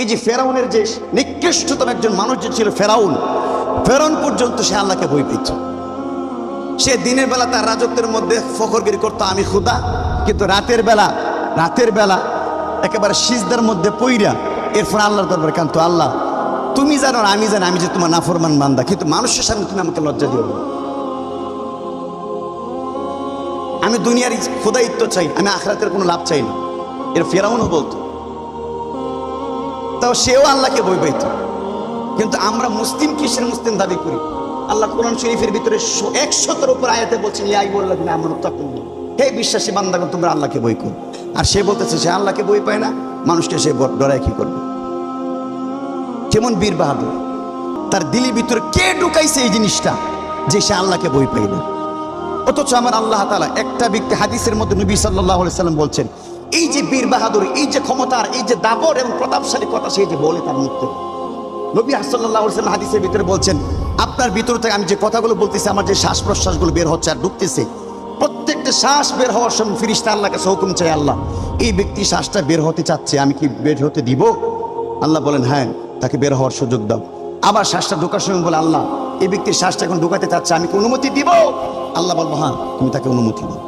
এই যে ফেরাউনের যে নিকৃষ্টতম একজন মানুষ যে ছিল ফেরাউন পর্যন্ত সে আল্লাহকে ভয় পেত। সে দিনের বেলা তার রাজত্বের মধ্যে ফখরগিরি করতো আমি খুদা, কিন্তু রাতের বেলা একেবারে সিজদার মধ্যে পইরা এরপর আল্লাহর দরবারে কাঁদতো, আল্লাহ তুমি জানো না আমি জানি আমি যে তোমার নাফরমান বান্দা, কিন্তু মানুষের সামনে তুমি আমাকে লজ্জা দিও না। আমি দুনিয়ার খোদায়িত্ব চাই, আমি আখিরাতের কোনো লাভ চাই না। এর ফেরাউনও বলতো, তাও সেও আল্লাহকে ভয় পাইত। কিন্তু আমরা মুসলিম কিসের মুসলিম দাবি করি? আল্লাহ কোরআন শরীফের ভিতরে 100-এর উপর আয়াতে বলছেন ইয়া আইয়ুহাল্লাযীনা আমানু তাকুল্লাহ, হে বিশ্বাসী বান্দাগণ তোমরা আল্লাহকে ভয় করো। আর সে বলতেছে সে আল্লাহকে ভয় পায় না, মানুষকে সে ডরায় কি করবে? কেমন বীর বাহাদুর, তার দিলের ভিতরে কে ঢুকাইছে এই জিনিসটা যে সে আল্লাহকে ভয় পায় না। অথচ আমার আল্লাহ তাআলা একটা ব্যক্তি হাদিসের মধ্যে নবী সাল্লাল্লাহু আলাইহি সাল্লাম বলছেন এই যে বীর বাহাদুর, এই যে ক্ষমতার, এই যে দাপট এবং প্রতাপশালী কথা সে যে বলে তার মুক্ত। নবী সাল্লাল্লাহু আলাইহি সাল্লাম হাদিসের ভিতরে বলছেন আপনার ভিতর থেকে আমি যে কথাগুলো বলতেছি, আমার যে শ্বাস প্রশ্বাসগুলো বের হচ্ছে আর ঢুকতেছে, প্রত্যেকটা শ্বাস বের হওয়ার সময় ফেরেশতা আল্লাহর কাছে হুকুম চাই, আল্লাহ এই ব্যক্তি শ্বাসটা বের হতে চাচ্ছে, আমি কি বের হতে দিব? আল্লাহ বলেন হ্যাঁ, তাকে বের হওয়ার সুযোগ দাও। আবার শ্বাসটা ঢোকার সময় বলে আল্লাহ এই ব্যক্তির শ্বাসটা এখন ঢুকাতে চাচ্ছে, আমি কি অনুমতি দিব? আল্লাহ বলবো হ্যাঁ, তুমি তাকে অনুমতি দাও।